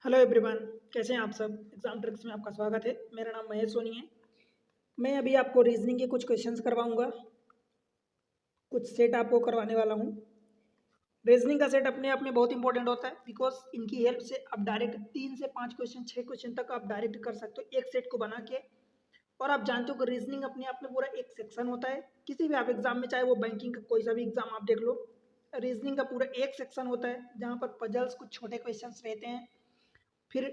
Hello everyone. कैसे हैं आप सब। एग्जाम ट्रिक्स में आपका स्वागत है। मेरा नाम महेश सोनी है। मैं अभी आपको रीजनिंग के कुछ क्वेश्चंस करवाऊंगा। कुछ सेट आपको करवाने वाला हूं। रीजनिंग का सेट अपने आप में बहुत इंपॉर्टेंट होता है बिकॉज इनकी हेल्प से आप डायरेक्ट 3 से 5 क्वेश्चन 6 क्वेश्चन तक आप डायरेक्ट कर सकते हो एक सेट को बना के। और आप जानते हो कि रीजनिंग अपने आप में पूरा एक सेक्शन होता है। किसी भी आप एग्जाम में, चाहे वो बैंकिंग का कोई सा भी एग्जाम आप देख लो, रीजनिंग का पूरा एक सेक्शन होता है जहाँ पर पजल्स कुछ छोटे क्वेश्चंस रहते हैं। फिर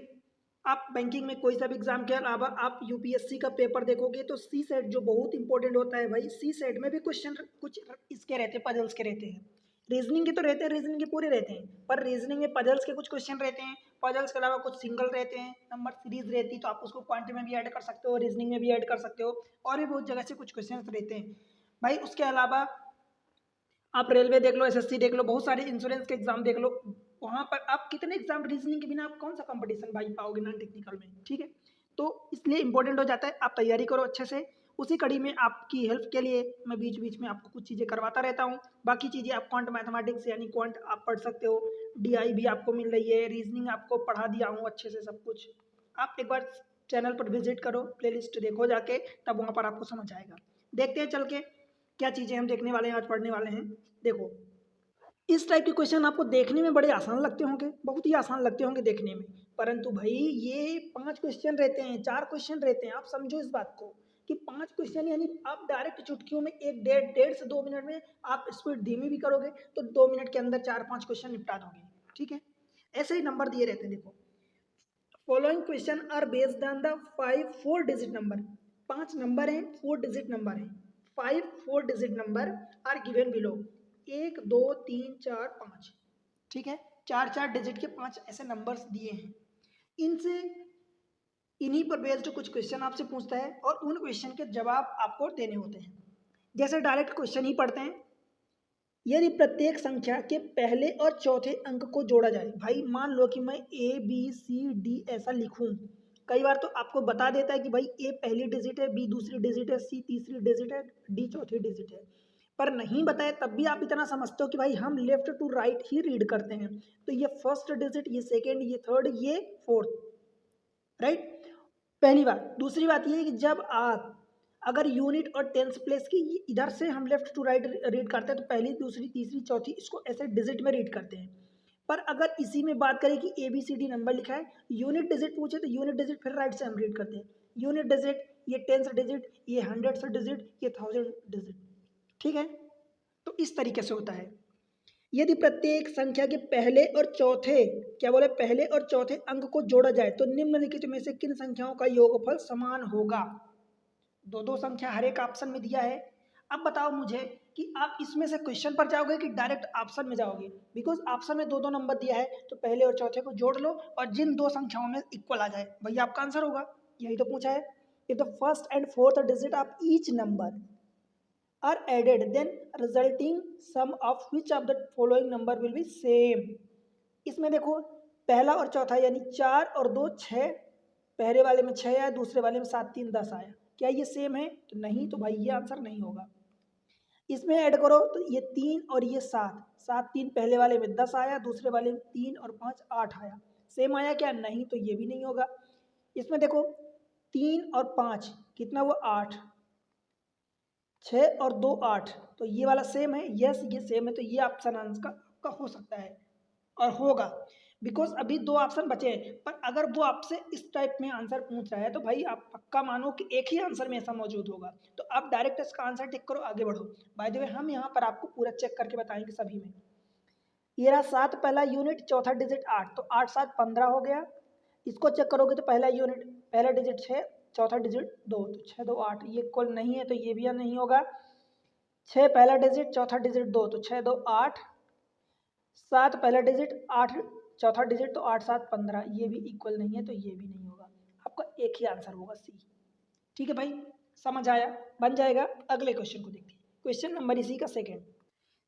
आप बैंकिंग में कोई सा भी एग्जाम के अलावा आप यूपीएससी का पेपर देखोगे तो सी सेट जो बहुत इंपॉर्टेंट होता है भाई, सी सेट में भी क्वेश्चन कुछ इसके रहते हैं, पजल्स के रहते हैं। रीजनिंग के तो रहते हैं, रीजनिंग के पूरे रहते हैं, पर रीजनिंग में पजल्स के कुछ क्वेश्चन रहते हैं। पजल्स के अलावा कुछ सिंगल रहते हैं, नंबर सीरीज रहती है तो आप उसको क्वांटिटी में भी ऐड कर सकते हो, रीजनिंग में भी ऐड कर सकते हो। और भी बहुत जगह से कुछ क्वेश्चन रहते हैं भाई। उसके अलावा आप रेलवे देख लो, एसएससी देख लो, बहुत सारे इंश्योरेंस के एग्जाम देख लो। वहां पर आप कितने एग्जाम रीजनिंग के बिना आप कौन सा कंपटीशन भाई पाओगे नॉन टेक्निकल में। ठीक है, तो इसलिए इंपॉर्टेंट हो जाता है। आप तैयारी करो अच्छे से। उसी कड़ी में आपकी हेल्प के लिए मैं बीच बीच में आपको कुछ चीज़ें करवाता रहता हूँ। बाकी चीज़ें आप क्वांट मैथमेटिक्स यानी क्वांट आप पढ़ सकते हो। डीआई भी आपको मिल रही है, रीजनिंग आपको पढ़ा दिया हूँ अच्छे से सब कुछ। आप एक बार चैनल पर विजिट करो, प्लेलिस्ट देखो जाके, तब वहाँ पर आपको समझ आएगा। देखते हैं चल के क्या चीज़ें हम देखने वाले हैं, आज पढ़ने वाले हैं। देखो, इस टाइप के क्वेश्चन आपको देखने में बड़े आसान लगते होंगे, बहुत ही आसान लगते होंगे देखने में। परंतु भाई ये 5 क्वेश्चन रहते हैं, 4 क्वेश्चन रहते हैं। आप समझो इस बात को कि 5 क्वेश्चन यानी आप डायरेक्ट चुटकियों में एक डेढ़ से 2 मिनट में, आप स्पीड धीमी भी करोगे तो 2 मिनट के अंदर 4-5 क्वेश्चन निपटा दोगे। ठीक है, ऐसे ही नंबर दिए रहते हैं। देखो, following question are based on the 5 4 digit number. 5 number हैं, 4 डिजिट नंबर हैं। 5 4 digit number are given below. 1 2 3 4 5। ठीक है, 4 4 डिजिट के 5 ऐसे नंबर्स दिए हैं। इनसे इन्हीं पर बेस्ड कुछ क्वेश्चन आपसे पूछता है और उन क्वेश्चन के जवाब आपको देने होते हैं। जैसे डायरेक्ट क्वेश्चन ही पढ़ते हैं। यदि प्रत्येक संख्या के पहले और चौथे अंक को जोड़ा जाए, भाई मान लो कि मैं ए बी सी डी ऐसा लिखूं। कई बार तो आपको बता देता है कि भाई ए पहली डिजिट है, बी दूसरी डिजिट है, सी तीसरी डिजिट है, डी चौथी डिजिट है। पर नहीं बताए तब भी आप इतना समझते हो कि भाई हम लेफ्ट टू राइट ही रीड करते हैं। तो ये फर्स्ट डिजिट, ये सेकेंड, ये थर्ड, ये फोर्थ, राइट। पहली बात। दूसरी बात ये है कि जब आप अगर यूनिट और टेंस प्लेस की इधर से हम लेफ्ट टू राइट रीड करते हैं तो पहली दूसरी तीसरी चौथी इसको ऐसे डिजिट में रीड करते हैं। पर अगर इसी में बात करें कि A B C D number लिखा है, यूनिट डिजिट पूछे तो यूनिट डिजिट फिर राइट से हम रीड करते हैं। यूनिट डिजिट, ये टेंस डिजिट, ये हंड्रेड डिजिट, ये थाउजेंड डिजिट। ठीक है, तो इस तरीके से होता है। यदि प्रत्येक संख्या के पहले और चौथे, क्या बोले, पहले और चौथे अंक को जोड़ा जाए तो निम्नलिखित में से किन संख्याओं का योगफल समान होगा। दो दो संख्या हर एक ऑप्शन में दिया है। अब बताओ मुझे कि आप इसमें से क्वेश्चन पर जाओगे कि डायरेक्ट ऑप्शन में जाओगे। बिकॉज ऑप्शन में दो दो नंबर दिया है तो पहले और चौथे को जोड़ लो और जिन दो संख्याओं में इक्वल आ जाए वही आपका आंसर होगा। यही तो पूछा है। If the first and fourth digit of each number are added, then resulting sum of which of the following number will be same। इसमें देखो, पहला और चौथा यानी 4 और 2 6, पहले वाले में 6 आया, दूसरे वाले में 7 3 10 आया। क्या ये सेम है? तो नहीं, तो भाई ये आंसर नहीं होगा। इसमें ऐड करो तो ये 3 और ये 7, 7 3 पहले वाले में 10 आया, दूसरे वाले में 3 और 5 8 आया। सेम आया क्या? नहीं, तो ये भी नहीं होगा। इसमें देखो, 3 और 5 कितना हुआ? 8। 6 और 2 8, तो ये वाला सेम है। यस, ये सेम है, तो ये ऑप्शन आंसर का हो सकता है और होगा। बिकॉज अभी दो ऑप्शन बचे हैं। पर अगर वो आपसे इस टाइप में आंसर पूछ रहा है तो भाई आप पक्का मानो कि एक ही आंसर में ऐसा मौजूद होगा। तो आप डायरेक्ट इसका आंसर टिक करो, आगे बढ़ो। बाय द वे हम यहाँ पर आपको पूरा चेक करके बताएंगे सभी में। ये रहा 7 पहला यूनिट, चौथा डिजिट 8, तो 8 7 15 हो गया। इसको चेक करोगे तो पहला यूनिट, पहला डिजिट 6, चौथा डिजिट 2, तो 6 2 8, ये इक्वल नहीं है तो ये भी नहीं होगा। 6 पहला डिजिट, चौथा डिजिट 2, तो 6 2 8। 7 पहला डिजिट, 8 चौथा डिजिट, तो 8 7 15, ये भी इक्वल नहीं है तो ये भी नहीं होगा। आपका एक ही आंसर होगा, सी। ठीक है भाई, समझ आया? बन जाएगा। अगले क्वेश्चन को देखते हैं। क्वेश्चन नंबर इसी का सेकेंड।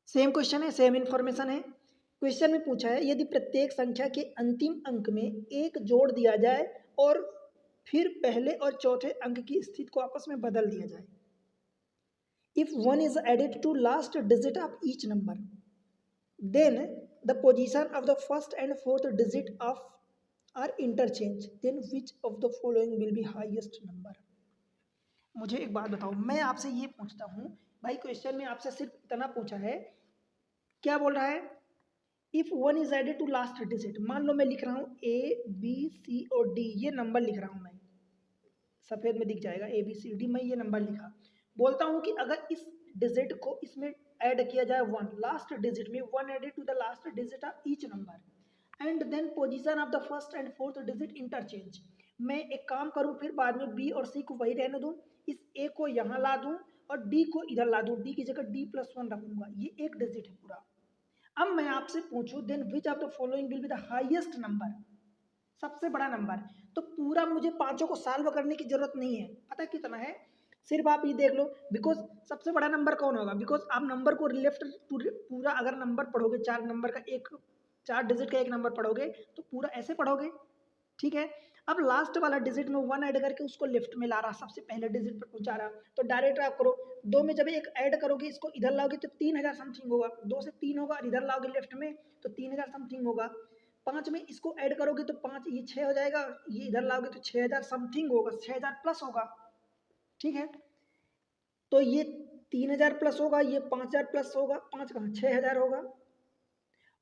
सेम क्वेश्चन है, सेम इन्फॉर्मेशन है। क्वेश्चन में पूछा है यदि प्रत्येक संख्या के अंतिम अंक में एक जोड़ दिया जाए और फिर पहले और चौथे अंक की स्थिति को आपस में बदल दिया जाए। If one is added to last digit of each number, then the position of the first and fourth digit of are interchange then which of the following will be highest number. मुझे एक बात बताओ, मैं आपसे ये पूछता हूँ भाई, क्वेश्चन में आपसे सिर्फ इतना पूछा है, क्या बोल रहा है, if one is added to last digit, मान लो मैं लिख रहा हूँ ए बी सी और डी, ये नंबर लिख रहा हूँ मैं, सफेद में दिख जाएगा ए बी सी डी, मैं ये नंबर लिखा, बोलता हूँ कि अगर इस डिजिट को इसमें ऐड किया जाए वन, लास्ट डिजिट में one added to the last digit of each number and then position of the first and fourth digit interchange. मैं एक काम करूँ फिर बाद में बी और सी को वही रहने दूँ, इस ए को यहाँ ला दूँ और डी को इधर ला दूँ, डी की जगह डी प्लस वन रखूंगा, ये एक डिजिट है पूरा। अब मैं आपसे पूछूं then which of the following will be the highest number, सबसे बड़ा नंबर। तो पूरा मुझे पांचों को सॉल्व करने की जरूरत नहीं है, पता कितना है, सिर्फ आप ये देख लो, बिकॉज सबसे बड़ा नंबर कौन होगा, बिकॉज आप नंबर को लेफ्ट पूरा अगर नंबर पढ़ोगे, चार नंबर का एक, चार डिजिट का एक नंबर पढ़ोगे तो पूरा ऐसे पढ़ोगे, ठीक है। अब लास्ट वाला डिजिट में वन ऐड करके उसको लेफ्ट में ला रहा, सबसे पहले डिजिट पर पहुंचा रहा, तो डायरेक्ट आप करो, दो में जब एक ऐड करोगे इसको इधर लाओगे तो 3000 समथिंग होगा, दो से तीन होगा और इधर लाओगे लेफ्ट में तो 3000 समथिंग होगा, पांच में इसको ऐड करोगे तो पांच, ये छह हो जाएगा, ये इधर लाओगे तो 6000 समथिंग होगा, 6000 प्लस होगा, ठीक है। तो ये 3000 प्लस होगा, ये 5000 प्लस होगा, पांच कहाँ 6000 होगा,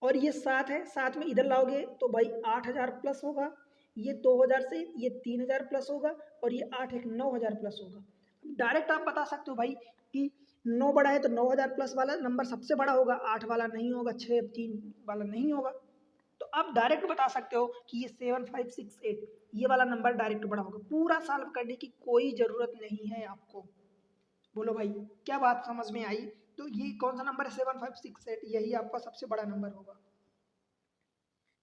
और ये सात है, सात में इधर लाओगे तो भाई 8000 प्लस होगा, ये 2000 से ये 3000 प्लस होगा, और ये आठ एक 9000 प्लस होगा। डायरेक्ट आप बता सकते हो भाई कि 9 बड़ा है तो 9000 प्लस वाला नंबर सबसे बड़ा होगा, 8 वाला नहीं होगा, 6 3 वाला नहीं होगा। तो आप डायरेक्ट बता सकते हो कि ये 7568 ये वाला नंबर डायरेक्ट बड़ा होगा, पूरा सॉल्व करने की कोई ज़रूरत नहीं है आपको। बोलो भाई, क्या बात समझ में आई। तो ये कौन सा नंबर है 7568, यही आपका सबसे बड़ा नंबर होगा,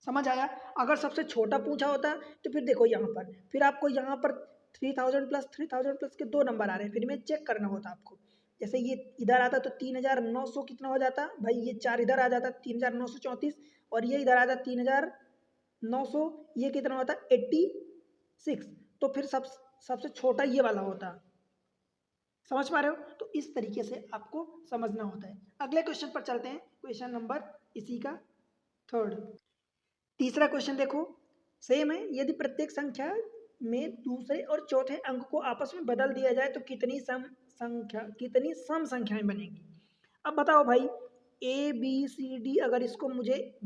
समझ आया। अगर सबसे छोटा पूछा होता तो फिर देखो यहाँ पर, फिर आपको यहाँ पर 3000 प्लस के दो नंबर आ रहे हैं, फिर में चेक करना होता आपको, जैसे ये इधर आता तो 3900 कितना हो जाता भाई, ये चार इधर आ जाता 3934, और ये इधर आता 3900, ये कितना होता 86, तो फिर सबसे छोटा ये वाला होता, समझ पा रहे हो। तो इस तरीके से आपको समझना होता है। अगले क्वेश्चन पर चलते हैं, क्वेश्चन नंबर इसी का थर्ड, तीसरा क्वेश्चन देखो, सेम है, यदि प्रत्येक संख्या में दूसरे और चौथे अंक को आपस में बदल दिया जाए तो कितनी सम संख्याएं बनेगी। अब बताओ भाई, ए बी सी डी अगर इसको मुझे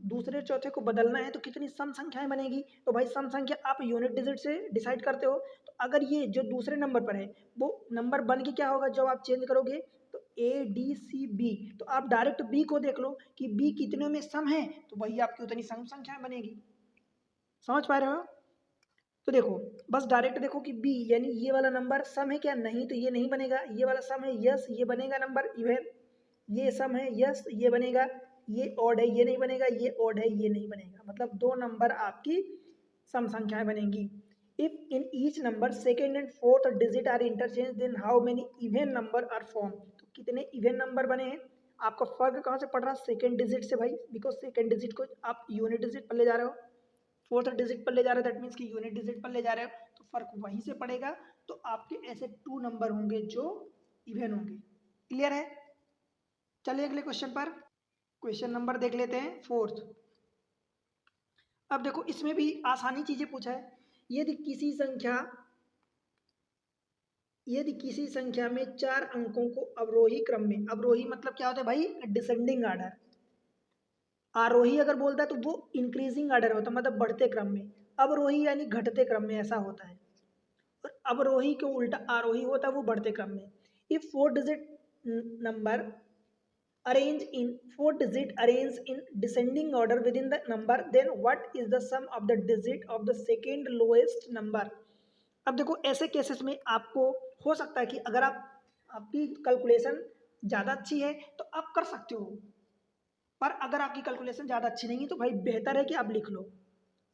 दूसरे चौथे को बदलना है तो कितनी सम संख्याएं बनेगी, तो भाई सम संख्या आप यूनिट डिजिट से डिसाइड करते हो, तो अगर ये जो दूसरे नंबर पर है वो नंबर बन के क्या होगा जब आप चेंज करोगे, तो ए डी सी बी, तो आप डायरेक्ट बी को देख लो कि बी कितने में सम है, तो वही आपकी उतनी सम संख्याएं बनेगी, समझ पा रहे हो। तो देखो, बस डायरेक्ट देखो कि बी यानी ये वाला नंबर सम है क्या, नहीं तो ये नहीं बनेगा, ये वाला सम है यस ये बनेगा नंबर इवन, ये सम है यस ये बनेगा, ये ऑड है ये नहीं बनेगा, ये ऑड है ये नहीं बनेगा, मतलब दो नंबर आपकी सम संख्याएं बनेंगी। If in each number second and fourth digit are interchange then how many even number are form, तो कितने इवन नंबर बने हैं। आपका फर्क कहाँ से पड़ रहा है, सेकेंड डिजिट से भाई, बिकॉज सेकेंड डिजिट को आप यूनिट डिजिट पर ले जा रहे हो, फोर्थ डिजिट पर ले जा रहे हो, दैट मीन्स कि यूनिट डिजिट पर ले जा रहे हो, तो फर्क वहीं से पड़ेगा, तो आपके ऐसे टू नंबर होंगे जो इवन होंगे। क्लियर है। चलिए अगले क्वेश्चन पर, क्वेश्चन नंबर देख लेते हैं फोर्थ। अब देखो इसमें भी आसानी चीजें पूछा है, यदि किसी संख्या में चार अंकों को अवरोही क्रम में, अवरोही मतलब क्या होता है भाई, डिसेंडिंग आर्डर, आरोही अगर बोलता है तो वो इंक्रीजिंग आर्डर होता है, मतलब बढ़ते क्रम में, अवरोही यानी घटते क्रम में, ऐसा होता है, और अवरोही के उल्टा आरोही होता है वो बढ़ते क्रम में। If four digit number four digit arranged in descending order within the number, then what is the sum of the digit of the second lowest number। अब देखो ऐसे केसेस में आपको हो सकता है कि अगर आपकी कैलकुलेशन ज़्यादा अच्छी है तो आप कर सकते हो, पर अगर आपकी कैलकुलेशन ज़्यादा अच्छी नहीं है तो भाई बेहतर है कि आप लिख लो।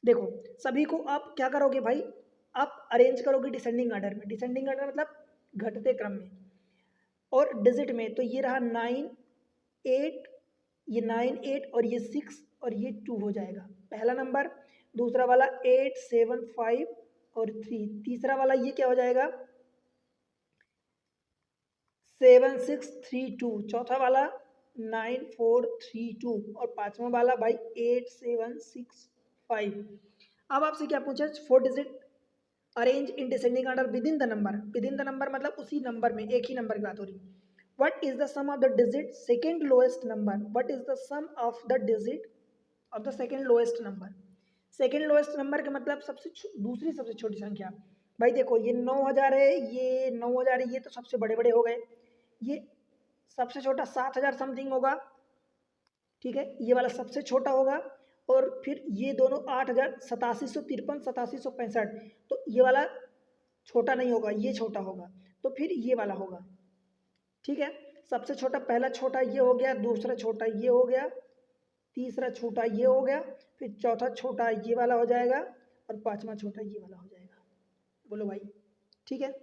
देखो सभी को आप क्या करोगे भाई, आप अरेंज करोगे डिसेंडिंग ऑर्डर में, डिसेंडिंग ऑर्डर मतलब घटते क्रम में, और डिजिट में तो ये रहा 9 8, ये 9 8 और ये 6 और ये 2 हो जाएगा पहला नंबर, दूसरा वाला 8 7 5 और 3, तीसरा वाला ये क्या हो जाएगा 7 6 3 2, चौथा वाला 9 4 3 2 और पांचवा वाला भाई 8 7 6 5। अब आपसे क्या पूछा, 4 digit arrange in descending order with in the number, with in the number मतलब उसी नंबर में, एक ही नंबर की बात हो रही है। What is the sum of the digit second lowest number, what is the sum of the digit of the second lowest number. Second lowest number का मतलब दूसरी सबसे छोटी संख्या। भाई देखो ये 9000 है, ये 9000 है, ये तो सबसे बड़े बड़े हो गए, ये सबसे छोटा 7000 समथिंग होगा, ठीक है, ये वाला सबसे छोटा होगा, और फिर ये दोनों 8000, 8753, 8765, तो ये वाला छोटा नहीं होगा, ये छोटा होगा, तो फिर ये वाला होगा, ठीक है। सबसे छोटा पहला छोटा ये हो गया, दूसरा छोटा ये हो गया, तीसरा छोटा ये हो गया, फिर चौथा छोटा ये वाला हो जाएगा, और पांचवा छोटा ये वाला हो जाएगा। बोलो भाई, ठीक है।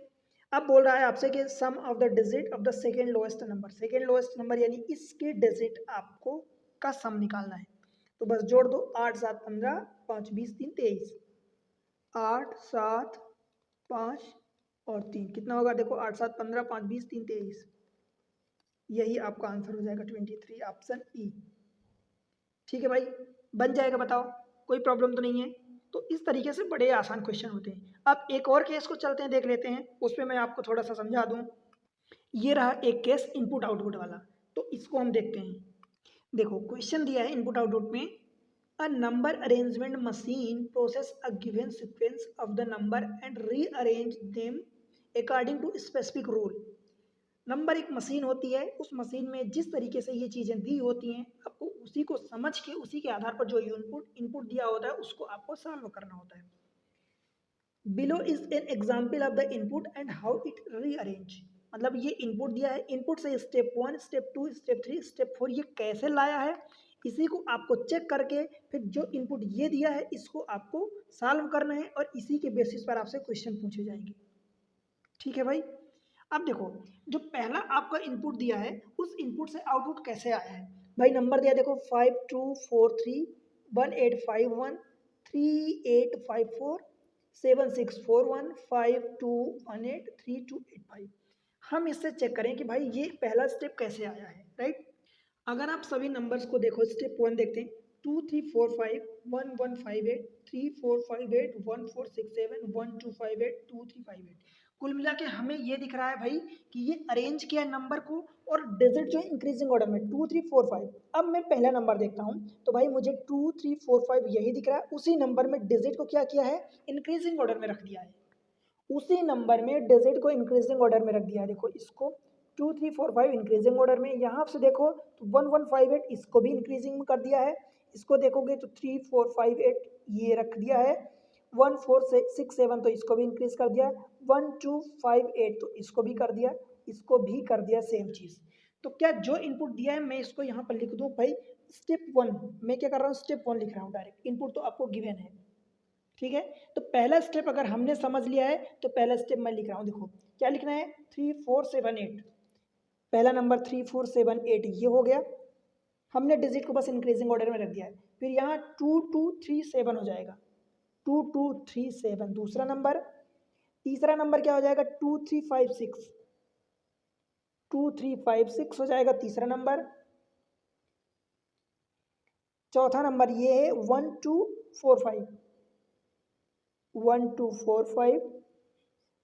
अब बोल रहा है आपसे कि sum of the digit of the second lowest number, second lowest number यानी इसके डिजिट आपको का सम निकालना है। तो बस जोड़ दो, 8 7 15, 5 20 3 23, 8 7 5 और 3 कितना होगा, देखो 8 7 15, 5 20 3 23, यही आपका आंसर हो जाएगा 23, ऑप्शन ई। ठीक है भाई, बन जाएगा, बताओ कोई प्रॉब्लम तो नहीं है। तो इस तरीके से बड़े आसान क्वेश्चन होते हैं। अब एक और केस को चलते हैं, देख लेते हैं, उसमें मैं आपको थोड़ा सा समझा दूं। ये रहा एक केस इनपुट आउटपुट वाला, तो इसको हम देखते हैं। देखो क्वेश्चन दिया है इनपुट आउटपुट में, a number arrangement machine process a given sequence of the number and rearrange them according to specific rule. Number एक मशीन होती है, उस मशीन में जिस तरीके से ये चीज़ें दी होती हैं, आपको उसी को समझ के उसी के आधार पर जो इनपुट दिया होता है उसको आपको सॉल्व करना होता है। Below is an example of the input and how it rearrange. मतलब ये इनपुट दिया है, इनपुट से स्टेप 1 स्टेप 2 स्टेप 3 स्टेप 4 ये कैसे लाया है, इसी को आपको चेक करके फिर जो इनपुट ये दिया है इसको आपको सॉल्व करना है, और इसी के बेसिस पर आपसे क्वेश्चन पूछे जाएंगे। ठीक है भाई। अब देखो जो पहला आपका इनपुट दिया है उस इनपुट से आउटपुट कैसे आया है। भाई नंबर दिया देखो 5243 1851 3854 7641 5218 3285। हम इससे चेक करें कि भाई ये पहला स्टेप कैसे आया है, राइट। अगर आप सभी नंबर्स को देखो, स्टेप 1 देखते हैं, 2345 1158 3458 1467 1258 2358। कुल मिला के हमें ये दिख रहा है भाई कि ये अरेंज किया नंबर को, और डिजिट जो है इंक्रीजिंग ऑर्डर में 2345। अब मैं पहला नंबर देखता हूँ, तो भाई मुझे 2345 यही दिख रहा है, उसी नंबर में डिजिट को क्या किया है, इंक्रीजिंग ऑर्डर में रख दिया है, उसी नंबर में डिजिट को इंक्रीजिंग ऑर्डर में रख दिया है। देखो इसको 2345 इंक्रीजिंग ऑर्डर में, यहाँ से देखो तो 1158 इसको भी इंक्रीजिंग में कर दिया है, इसको देखोगे तो 3458 ये रख दिया है, 1467 तो इसको भी इंक्रीज कर दिया, 1258 तो इसको भी कर दिया, इसको भी कर दिया सेम चीज़। तो क्या जो इनपुट दिया है मैं इसको यहाँ पर लिख दूँ भाई, स्टेप 1 मैं क्या कर रहा हूँ, स्टेप 1 लिख रहा हूँ डायरेक्ट, इनपुट तो आपको गिवन है, ठीक है। तो पहला स्टेप अगर हमने समझ लिया है तो पहला स्टेप मैं लिख रहा हूँ, देखो क्या लिखना है, 3478, पहला नंबर 3478 ये हो गया, हमने डिजिट को बस इंक्रीजिंग ऑर्डर में रख दिया है। फिर यहाँ 2237 हो जाएगा, 2237 दूसरा नंबर, तीसरा नंबर क्या हो जाएगा 2356, 2356 हो जाएगा तीसरा नंबर, चौथा नंबर ये है 1245, 1245,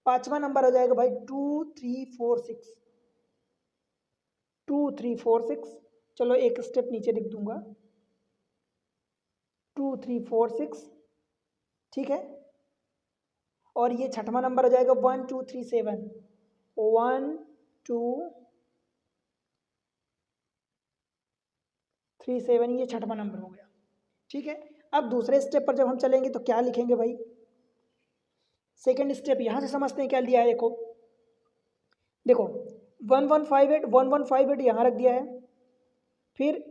पांचवा नंबर हो जाएगा भाई 2346, 2346। चलो एक स्टेप नीचे लिख दूंगा 2346, ठीक है। और ये छठवां नंबर हो जाएगा 1237, 1237, ये छठवां नंबर हो गया, ठीक है। अब दूसरे स्टेप पर जब हम चलेंगे तो क्या लिखेंगे भाई, सेकेंड स्टेप यहां से समझते हैं क्या दिया है, देखो देखो 1158 1158 यहाँ रख दिया है, फिर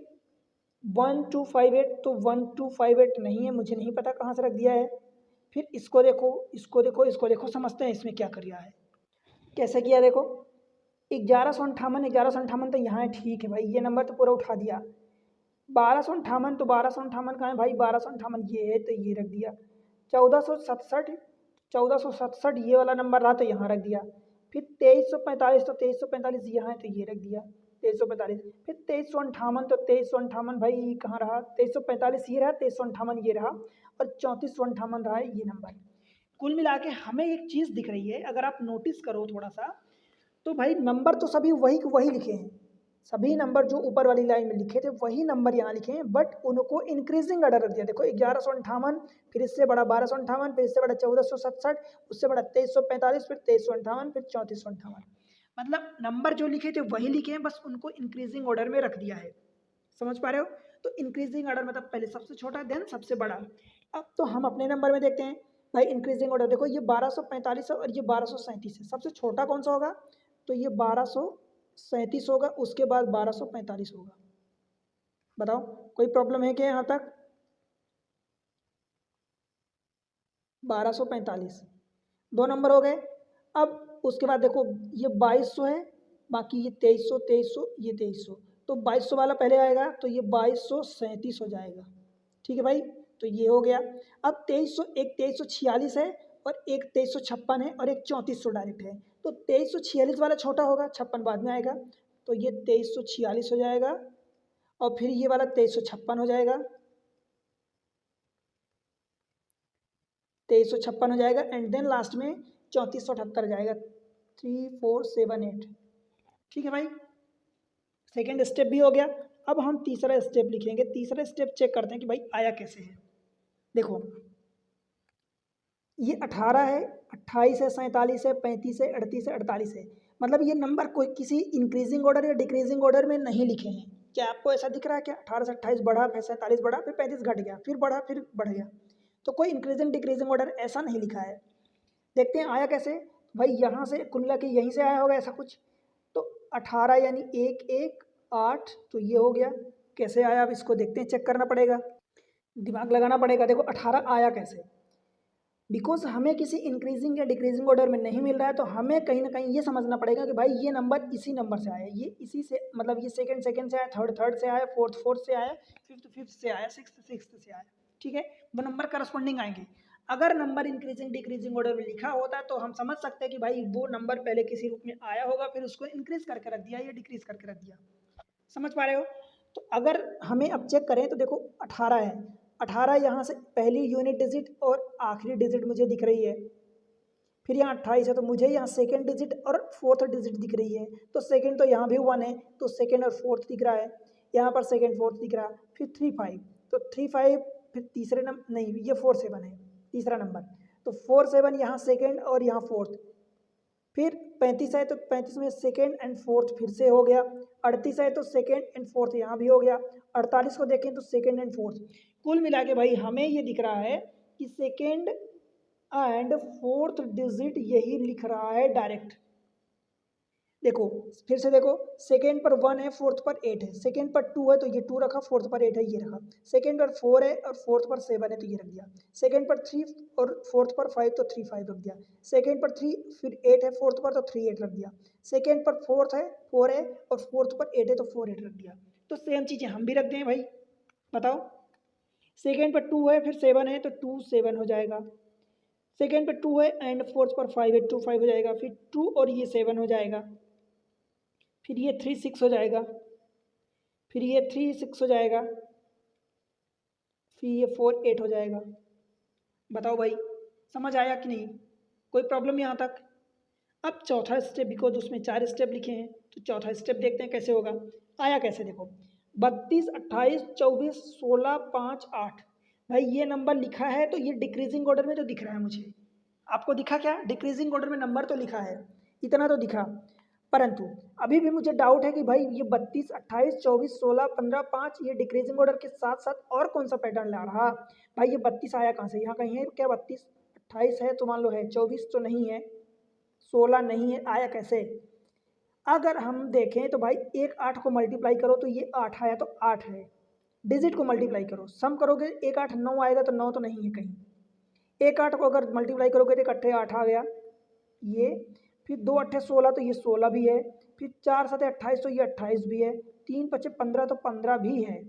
1258 तो 1258 नहीं है, मुझे नहीं पता कहाँ से रख दिया है, फिर इसको देखो इसको देखो इसको देखो, समझते हैं इसमें क्या कर दिया है, कैसे किया देखो 1158 तो यहाँ है, ठीक है भाई ये नंबर तो पूरा उठा दिया, 1258 तो 1258 कहाँ है भाई, 1258 ये है तो ये रख दिया, 1467 ये वाला नंबर रहा तो यहाँ रख दिया, फिर 2345 तो 2345 यहाँ है तो ये रख दिया, 2345, फिर 2358, तो 2358 भाई कहाँ रहा, 2345 ये रहा, 2358 ये रहा, और 3458 रहा है ये नंबर। कुल मिला के हमें एक चीज़ दिख रही है, अगर आप नोटिस करो थोड़ा सा, तो भाई नंबर तो सभी वही वही लिखे हैं, सभी नंबर जो ऊपर वाली लाइन में लिखे थे वही नंबर यहाँ लिखे हैं, बट उनको इंक्रीजिंग ऑर्डर रख दिया। देखो 1158, फिर इससे बड़ा 1258, फिर इससे बड़ा 1467, उससे बड़ा 2345, फिर 2358, फिर 3458। मतलब नंबर जो लिखे थे वही लिखे हैं, बस उनको इंक्रीजिंग ऑर्डर में रख दिया है। समझ पा रहे हो? तो इंक्रीजिंग ऑर्डर मतलब पहले सबसे छोटा देन सबसे बड़ा। अब तो हम अपने नंबर में देखते हैं भाई, इंक्रीजिंग ऑर्डर देखो, ये 1245 है और ये 1237 है, सबसे छोटा कौन सा होगा, तो ये 1237 होगा, उसके बाद 1245 होगा। बताओ कोई प्रॉब्लम है क्या यहाँ तक? 1245 दो नंबर हो गए। अब उसके बाद देखो ये 2200 है, बाकी ये 2300, 2300, ये 2300, तो 2200 वाला पहले आएगा, तो ये 2237 हो जाएगा। ठीक है भाई, तो ये हो गया। अब 2300, एक 2346 है और एक 2356 है और एक 3400 डायरेक्ट है, तो 2346 वाला छोटा होगा, 56 बाद में आएगा, तो ये 2346 हो जाएगा, और फिर ये वाला 2356 हो जाएगा, 2356 हो जाएगा, एंड देन लास्ट में 3478 जाएगा, 3478। ठीक है भाई, सेकेंड स्टेप भी हो गया। अब हम तीसरा स्टेप लिखेंगे। तीसरा स्टेप चेक करते हैं कि भाई आया कैसे है। देखो ये 18 है, 28 है, 47 है, 35 है, 38 है, 48 है, मतलब ये नंबर कोई किसी इंक्रीजिंग ऑर्डर या डिक्रीजिंग ऑर्डर में नहीं लिखे हैं। क्या आपको ऐसा दिख रहा है क्या? 18 से 28 बढ़ा, फिर 47 बढ़ा, फिर 35 घट गया, फिर बढ़ा, फिर बढ़ गया, तो कोई इंक्रीजिंग डिक्रीजिंग ऑर्डर ऐसा नहीं लिखा है। देखते हैं आया कैसे। भाई यहाँ से कुल मिला के यहीं से आया होगा ऐसा कुछ, तो 18 यानी 1 1 8, तो ये हो गया। कैसे आया अब इसको देखते हैं, चेक करना पड़ेगा, दिमाग लगाना पड़ेगा। देखो 18 आया कैसे, बिकॉज हमें किसी इंक्रीजिंग या डिक्रीजिंग ऑर्डर में नहीं मिल रहा है, तो हमें कहीं ना कहीं ये समझना पड़ेगा कि भाई ये नंबर इसी नंबर से आया, ये इसी से, मतलब ये सेकंड सेकंड से आया, थर्ड थर्ड से आया, फोर्थ फोर्थ से आया, फिफ्थ फिफ्थ से आया, सिक्स्थ सिक्स्थ से आया। ठीक है, वो नंबर करस्पॉन्डिंग आएंगे। अगर नंबर इंक्रीजिंग डिक्रीजिंग ऑर्डर में लिखा होता है तो हम समझ सकते हैं कि भाई वो नंबर पहले किसी रूप में आया होगा, फिर उसको इंक्रीज करके रख दिया या डिक्रीज करके रख दिया। समझ पा रहे हो? तो अगर हमें अब चेक करें तो देखो 18 है, 18 यहाँ से पहली यूनिट डिजिट और आखिरी डिजिट मुझे दिख रही है, फिर यहाँ 28 है, तो मुझे यहाँ सेकेंड डिजिट और फोर्थ डिजिट दिख रही है, तो सेकेंड तो यहाँ भी 1 है, तो सेकेंड और फोर्थ दिख रहा है, यहाँ पर सेकेंड फोर्थ दिख रहा है, फिर 3 5, तो 3 5, फिर तीसरे नंबर नहीं, ये 4 7 है तीसरा नंबर, तो 4 7 यहाँ सेकेंड और यहाँ फोर्थ, फिर 35 है तो 35 में सेकेंड एंड फोर्थ फिर से हो गया, 38 है तो सेकेंड एंड फोर्थ यहाँ भी हो गया, 48 को देखें तो सेकेंड एंड फोर्थ। कुल मिला के भाई हमें ये दिख रहा है कि सेकेंड एंड फोर्थ डिजिट यही लिख रहा है डायरेक्ट। देखो फिर से देखो, सेकेंड पर 1 है, फोर्थ पर 8 है, सेकेंड पर 2 है तो ये 2 रखा, फोर्थ पर 8 है ये रखा, सेकेंड पर 4 है और फोर्थ पर 7 है तो ये रख दिया, सेकेंड पर 3 और फोर्थ पर 5 तो 3 5 रख दिया, सेकेंड पर 3 फिर 8 है फोर्थ पर तो 3 8 रख दिया, सेकेंड पर 4 है और फोर्थ पर 8 है तो 4 8 रख दिया। तो सेम चीज़ें हम भी रख दें भाई, बताओ। सेकेंड पर 2 है फिर 7 है तो 2 7 हो जाएगा, सेकेंड पर 2 है एंड फोर्थ पर 5 है, 2 5 हो जाएगा, फिर 2 और ये 7 हो जाएगा, फिर ये 3 6 हो जाएगा, फिर ये 3 6 हो जाएगा, फिर ये 4 8 हो जाएगा। बताओ भाई समझ आया कि नहीं? कोई प्रॉब्लम यहाँ तक? अब चौथा स्टेप, बिकॉज उसमें 4 स्टेप लिखे हैं, तो चौथा स्टेप देखते हैं कैसे होगा। आया कैसे देखो, 32 28 24 16 5 8, भाई ये नंबर लिखा है तो ये डिक्रीजिंग ऑर्डर में तो दिख रहा है मुझे। आपको दिखा क्या? डिक्रीजिंग ऑर्डर में नंबर तो लिखा है, इतना तो दिखा, परंतु अभी भी मुझे डाउट है कि भाई ये 32 28 24 16 15 5 ये डिक्रीजिंग ऑर्डर के साथ साथ और कौन सा पैटर्न ला रहा। भाई ये 32 आया कहाँ से? यहाँ कहीं है क्या 32? 28 है तो मान लो है, 24 तो नहीं है, 16 नहीं है, आया कैसे? अगर हम देखें तो भाई एक 8 को मल्टीप्लाई करो तो ये 8 आया, तो 8 है, डिजिट को मल्टीप्लाई करो, सम करोगे एक 8 9 आएगा, तो 9 तो नहीं है कहीं, एक 8 को अगर मल्टीप्लाई करोगे तो इकट्ठे 8 आ गया ये, फिर 2 8 16 तो ये 16 भी है, फिर 4 7 28 तो ये 28 भी है, 3 5 15 तो 15 भी है,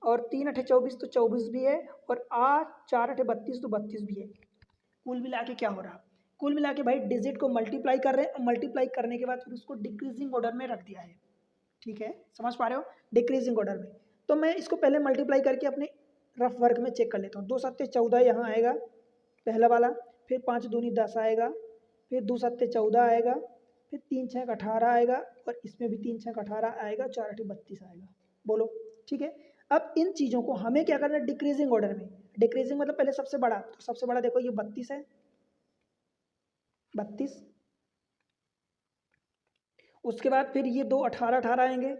और 3 8 24 तो 24 भी है, और 8 4 8 32 तो 32 भी है। कुल मिला के क्या हो रहा? कुल मिला के भाई डिजिट को मल्टीप्लाई कर रहे हैं, और मल्टीप्लाई करने के बाद फिर उसको डिक्रीजिंग ऑर्डर में रख दिया है। ठीक है, समझ पा रहे हो, डिक्रीजिंग ऑर्डर में। तो मैं इसको पहले मल्टीप्लाई करके अपने रफ वर्क में चेक कर लेता हूँ। 2 सत्ते 14 यहाँ आएगा पहला वाला, फिर 5 दूनी 10 आएगा, फिर 2 सत्ते 14 आएगा, फिर 3 छः 18 आएगा, और इसमें भी 3 छः 18 आएगा, 4 8 32 आएगा। बोलो ठीक है। अब इन चीज़ों को हमें क्या करना है, डिक्रीजिंग ऑर्डर में। डिक्रीजिंग मतलब पहले सबसे बड़ा, तो सबसे बड़ा देखो ये 32 है, 32। उसके बाद फिर ये 2 18 18 आएंगे,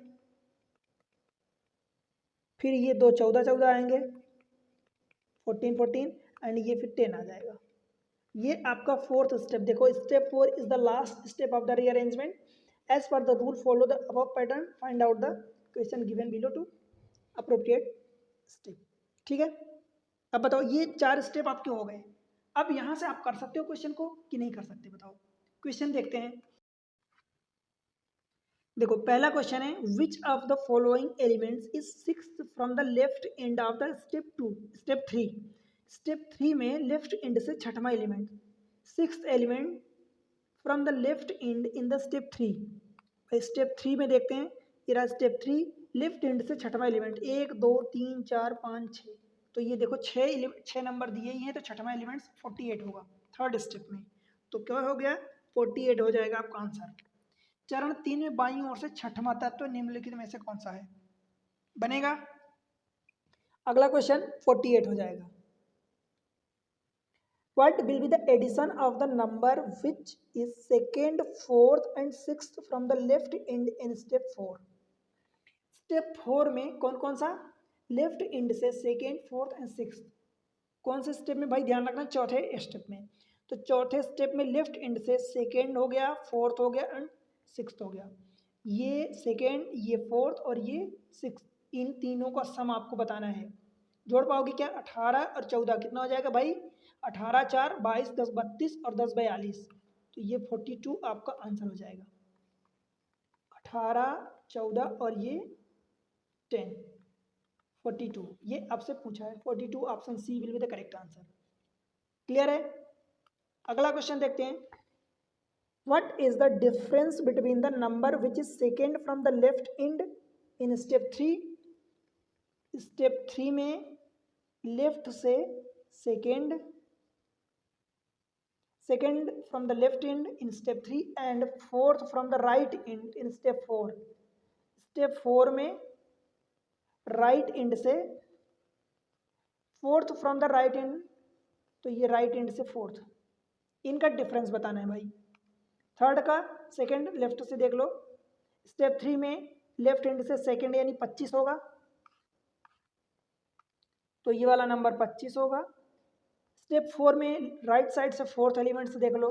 फिर ये 2 14 14 आएंगे, 14 14, एंड ये फिर 10 आ जाएगा। ये आपका फोर्थ स्टेप। देखो step 4 is the last step of the rearrangement. As per the rule follow the above pattern, find out the question given below to appropriate step. ठीक है, अब बताओ ये 4 स्टेप आपके हो गए। अब यहाँ से आप कर सकते हो क्वेश्चन को कि नहीं कर सकते, बताओ। क्वेश्चन देखते हैं। देखो पहला क्वेश्चन है, विच of the following elements is sixth from the left end of the step 2, step 3। Step 3 में लेफ्ट एंड से छठवां element, sixth element from the left end in the step 3। Step 3 में देखते हैं, ये रहा स्टेप 3, लेफ्ट एंड से छठवां एलिमेंट 1 2 3 4 5 6। तो ये देखो 6 नंबर दिए ही हैं, तो छठवां एलिमेंट 48 होगा थर्ड स्टेप में। तो क्या हो गया, 48 हो जाएगा आपका आंसर। चरण 3 में बाईं ओर से छठवां तत्व निम्नलिखित में से कौन सा है, बनेगा। अगला क्वेश्चन 48 हो जाएगा। What will be the addition of the number which is second, fourth and sixth from the left end in step 4? Step 4 में कौन कौन सा, लेफ्ट एंड से सेकेंड, फोर्थ एंड सिक्स्थ। कौन से स्टेप में भाई, ध्यान रखना, चौथे स्टेप में। तो चौथे स्टेप में लेफ्ट एंड से सेकेंड हो गया, फोर्थ हो गया एंड सिक्स्थ हो गया। ये सेकेंड, ये फोर्थ और ये सिक्स्थ, इन तीनों का सम आपको बताना है। जोड़ पाओगे क्या, 18 और 14 कितना हो जाएगा भाई, 18 4 22 10 32 और 10 42। तो ये 42 आपका आंसर हो जाएगा। 18 14 और ये 10, 42 ये आपसे पूछा है। 42 option C will be the correct answer. Clear है। अगला क्वेश्चन देखते हैं। What is the difference between the number which is second from the left end in step 3। Step 3 में लेफ्ट से second, second from the left end in step 3 and fourth from the right end in step 4। step 4 में right end से fourth from the right end, तो ये right end से fourth, इनका difference बताना है भाई। थर्ड का सेकंड लेफ्ट से देख लो। स्टेप 3 में लेफ्ट हैंड से सेकंड यानी 25 होगा, तो ये वाला नंबर 25 होगा। स्टेप 4 में राइट साइड से फोर्थ एलिमेंट से देख लो।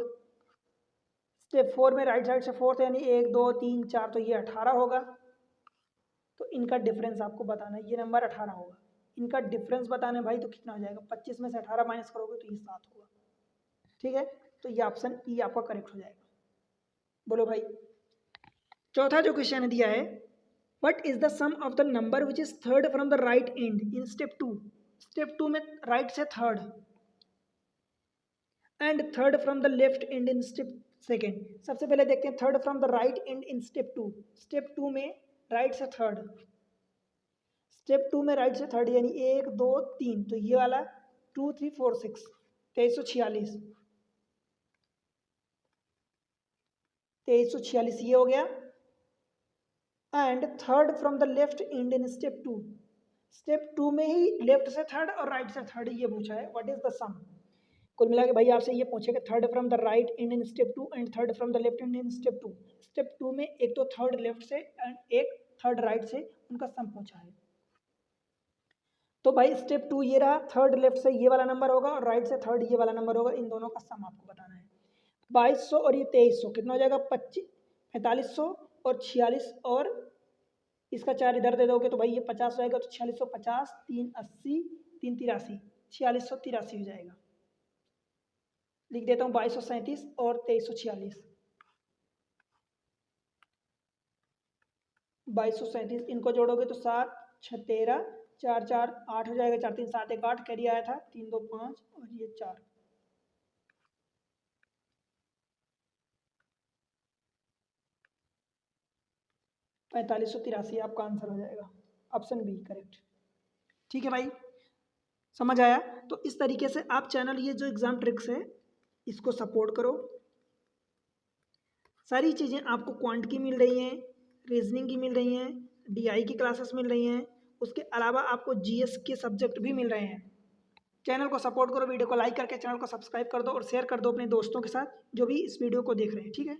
स्टेप 4 में राइट साइड से फोर्थ यानी 1 2 3 4, तो ये 18 होगा। तो इनका डिफरेंस आपको बताना है, ये नंबर 18 होगा। इनका डिफरेंस बताना है भाई, तो कितना हो जाएगा, 25 में से 18 माइनस करोगे तो ये 7 होगा। ठीक है, तो ये ऑप्शन ई आपका करेक्ट हो जाएगा। बोलो भाई। चौथा जो क्वेश्चन दिया है, what is the sum of the number which is third from the right end in step 2। Step 2 में राइट से third and third from the left end in step second. सबसे पहले देखते हैं third from the right end in step 2। Step 2 में right से third, step 2 में right से थर्ड यानी 1 2 3, तो ये वाला 2 3 4 6 2346, 2346 ये हो गया। And third from the left end in step 2। Step 2 में ही लेफ्ट से थर्ड और राइट से थर्ड ये पूछा है, व्हाट इज द सम। कुल मिला के भाई आपसे ये पूछेगा third from the right end in step 2 and third from the left end in step 2। Step 2 में एक तो थर्ड लेफ्ट से एंड एक थर्ड राइट से, उनका सम पूछा है। तो भाई स्टेप 2 ये रहा, थर्ड लेफ्ट से ये वाला नंबर होगा और राइट से थर्ड ये वाला नंबर होगा, इन दोनों का सम आपको बताना है। 2200 और ये 2300 कितना हो जाएगा, 4500 और 46, और इसका 4 इधर दे दोगे तो भाई ये 50 हो जाएगा, तो 4650 3 80 3 83, 4683 हो जाएगा। लिख देता हूँ 2237 और 2346, 2237 इनको जोड़ोगे तो 7 6 13 4 4 8 हो जाएगा, 4 3 7 1 8 कैरी आया था, 3 2 5 और ये 4। 4583 आपका आंसर हो जाएगा, ऑप्शन बी करेक्ट। ठीक है भाई, समझ आया? तो इस तरीके से आप चैनल ये जो एग्जाम ट्रिक्स है इसको सपोर्ट करो। सारी चीज़ें आपको क्वांट की मिल रही हैं, रीजनिंग की मिल रही हैं, डीआई की क्लासेस मिल रही हैं, उसके अलावा आपको जीएस के सब्जेक्ट भी मिल रहे हैं। चैनल को सपोर्ट करो, वीडियो को लाइक करके चैनल को सब्सक्राइब कर दो और शेयर कर दो अपने दोस्तों के साथ जो भी इस वीडियो को देख रहे हैं। ठीक है।